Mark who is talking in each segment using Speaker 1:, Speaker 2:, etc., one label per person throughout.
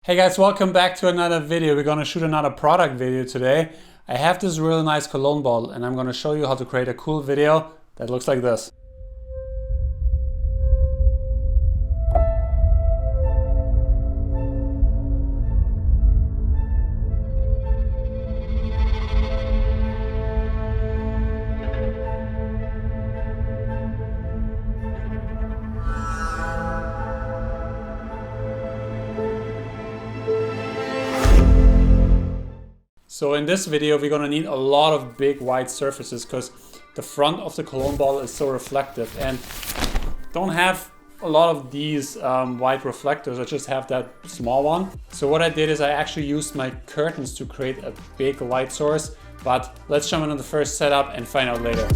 Speaker 1: Hey guys, welcome back to another video. We're gonna shoot another product video today. I have this really nice cologne bottle and I'm gonna show you how to create a cool video that looks like this. So in this video, we're gonna need a lot of big white surfaces because the front of the cologne bottle is so reflective and don't have a lot of these white reflectors. I just have that small one. So what I did is I actually used my curtains to create a big light source, but let's jump into the first setup and find out later.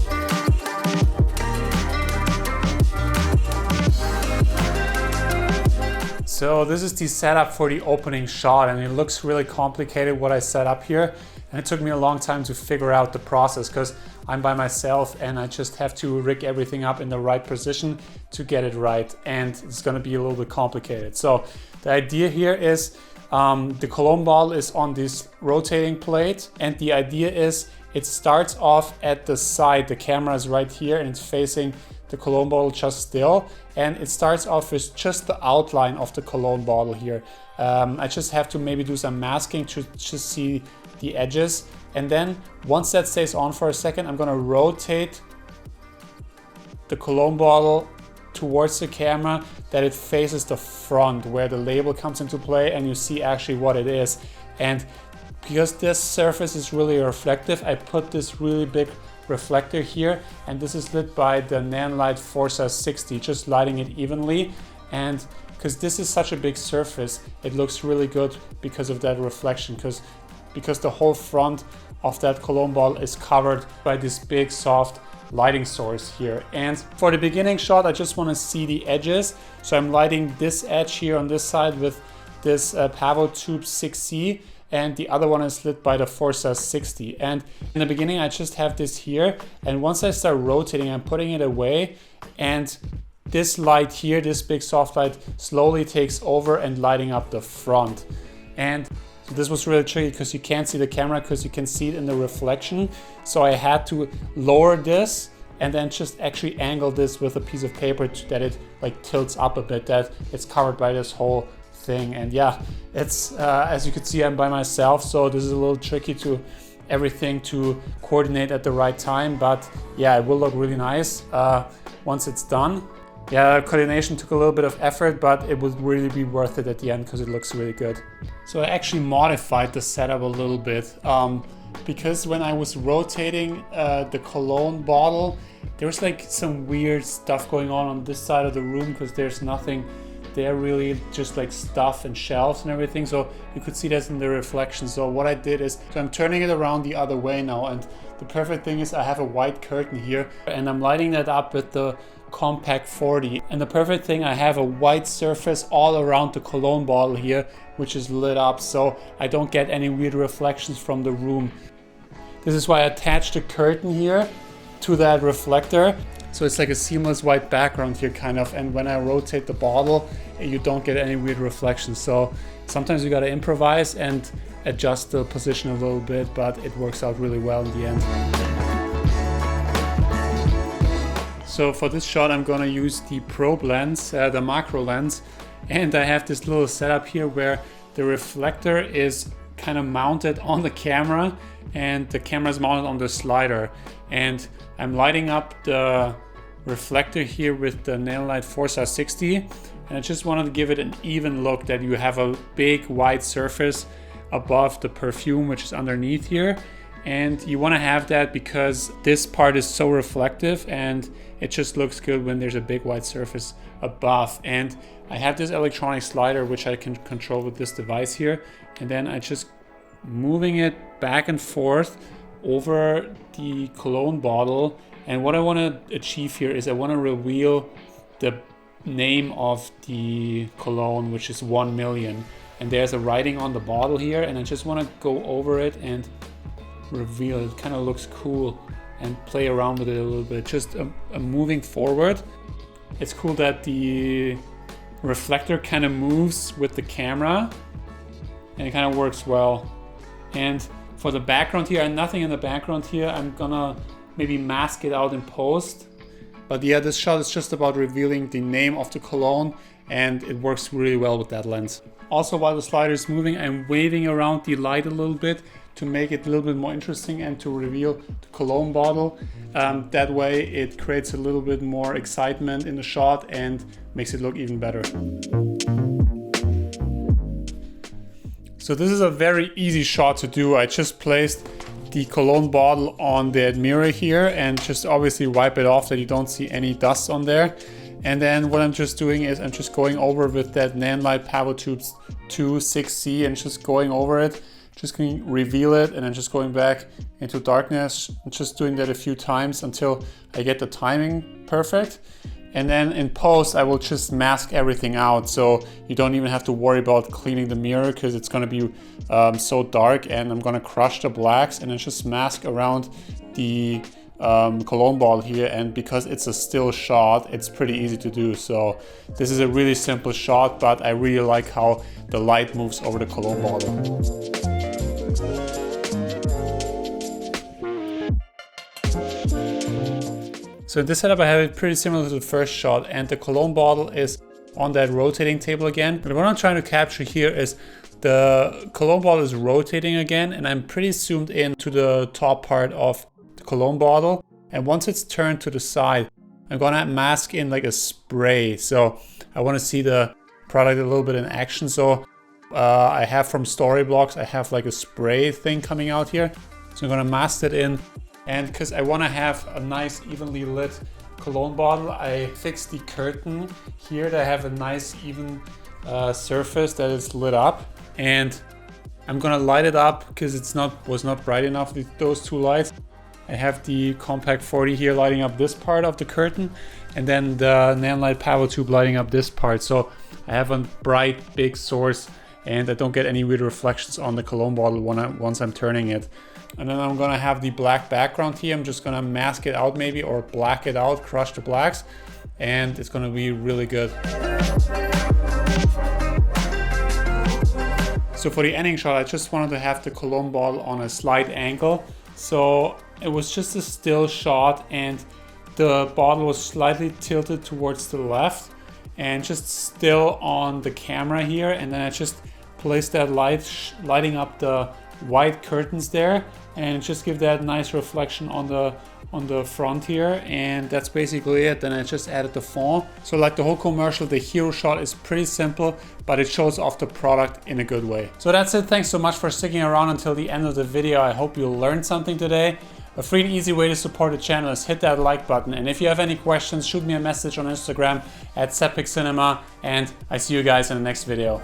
Speaker 1: So this is the setup for the opening shot and it looks really complicated what I set up here, and it took me a long time to figure out the process because I'm by myself and I just have to rig everything up in the right position to get it right, and it's going to be a little bit complicated. So the idea here is the cologne bottle is on this rotating plate, and the idea is it starts off at the side. The camera is right here and it's facing the cologne bottle just still, and it starts off with just the outline of the cologne bottle here. I just have to maybe do some masking to just see the edges, and then once that stays on for a second, I'm gonna rotate the cologne bottle towards the camera that it faces the front where the label comes into play and you see actually what it is. And because this surface is really reflective, I put this really big reflector here, and this is lit by the Nanlite Forza 60, just lighting it evenly. And because this is such a big surface, it looks really good because of that reflection, because the whole front of that cologne bottle is covered by this big soft lighting source here. And for the beginning shot, I just want to see the edges, so I'm lighting this edge here on this side with this Pavo Tube 6C, and the other one is lit by the Forza 60. And in the beginning I just have this here, and once I start rotating I'm putting it away, and this light here, this big soft light, slowly takes over and lighting up the front. And this was really tricky because you can't see the camera because you can see it in the reflection, so I had to lower this and then just actually angle this with a piece of paper that it like tilts up a bit, that it's covered by this whole thing. And yeah, it's as you can see, I'm by myself, so this is a little tricky to everything to coordinate at the right time, but yeah, it will look really nice once it's done. Yeah, coordination took a little bit of effort, but it would really be worth it at the end because it looks really good. So I actually modified the setup a little bit because when I was rotating the cologne bottle, there was like some weird stuff going on this side of the room because there's nothing there really, just like stuff and shelves and everything, so you could see that in the reflection. So what I did is, so I'm turning it around the other way now, and the perfect thing is I have a white curtain here and I'm lighting that up with the Compact 40, and the perfect thing, I have a white surface all around the cologne bottle here which is lit up, so I don't get any weird reflections from the room. This is why I attached the curtain here to that reflector, so it's like a seamless white background here kind of, and when I rotate the bottle you don't get any weird reflections. So sometimes you gotta improvise and adjust the position a little bit, but it works out really well in the end. So for this shot I'm gonna use the probe lens, the macro lens, and I have this little setup here where the reflector is kind of mounted on the camera and the camera is mounted on the slider, and I'm lighting up the reflector here with the Nanlite Forza 60, and I just wanted to give it an even look, that you have a big white surface above the perfume which is underneath here, and you want to have that because this part is so reflective and it just looks good when there's a big white surface above. And I have this electronic slider which I can control with this device here, and then I just moving it back and forth over the cologne bottle. And what I want to achieve here is I want to reveal the name of the cologne, which is 1 million. And there's a writing on the bottle here, and I just want to go over it and reveal it. It kind of looks cool and play around with it a little bit. Just moving forward. It's cool that the reflector kind of moves with the camera, and it kind of works well. And for the background here, and nothing in the background here, I'm gonna maybe mask it out in post. But yeah, this shot is just about revealing the name of the cologne, and it works really well with that lens. Also, while the slider is moving, I'm waving around the light a little bit to make it a little bit more interesting and to reveal the cologne bottle. That way it creates a little bit more excitement in the shot and makes it look even better. So this is a very easy shot to do. I just placed the cologne bottle on that mirror here and just obviously wipe it off that you don't see any dust on there. And then what I'm just doing is I'm just going over with that Nanlite Power Tubes 2 6C and just going over it, just going to reveal it and then just going back into darkness and just doing that a few times until I get the timing perfect. And then in post, I will just mask everything out. So you don't even have to worry about cleaning the mirror because it's gonna be so dark, and I'm gonna crush the blacks and then just mask around the cologne bottle here. And because it's a still shot, it's pretty easy to do. So this is a really simple shot, but I really like how the light moves over the cologne bottle. So in this setup I have it pretty similar to the first shot, and the cologne bottle is on that rotating table again. But what I'm trying to capture here is the cologne bottle is rotating again, and I'm pretty zoomed in to the top part of the cologne bottle. And once it's turned to the side, I'm gonna mask in like a spray. So I wanna see the product a little bit in action. So I have from Storyblocks, I have like a spray thing coming out here. So I'm gonna mask it in. And because I want to have a nice evenly lit cologne bottle, I fixed the curtain here to have a nice even surface that is lit up. And I'm gonna light it up because it's was not bright enough with those two lights. I have the Compact 40 here lighting up this part of the curtain, and then the Nanlite Power Tube lighting up this part. So I have a bright big source, and I don't get any weird reflections on the cologne bottle once I'm turning it. And then I'm gonna have the black background here. I'm just gonna mask it out maybe, or black it out, crush the blacks, and it's gonna be really good. So for the ending shot, I just wanted to have the cologne bottle on a slight angle. So it was just a still shot, and the bottle was slightly tilted towards the left and just still on the camera here. And then I just placed that lighting up the white curtains there, and just give that nice reflection on the front here. And that's basically it. Then I just added the font. So like the whole commercial, the hero shot is pretty simple, but it shows off the product in a good way. So that's it. Thanks so much for sticking around until the end of the video. I hope you learned something today. A free and easy way to support the channel is hit that like button. And if you have any questions, shoot me a message on Instagram at sebpicmedia, and I see you guys in the next video.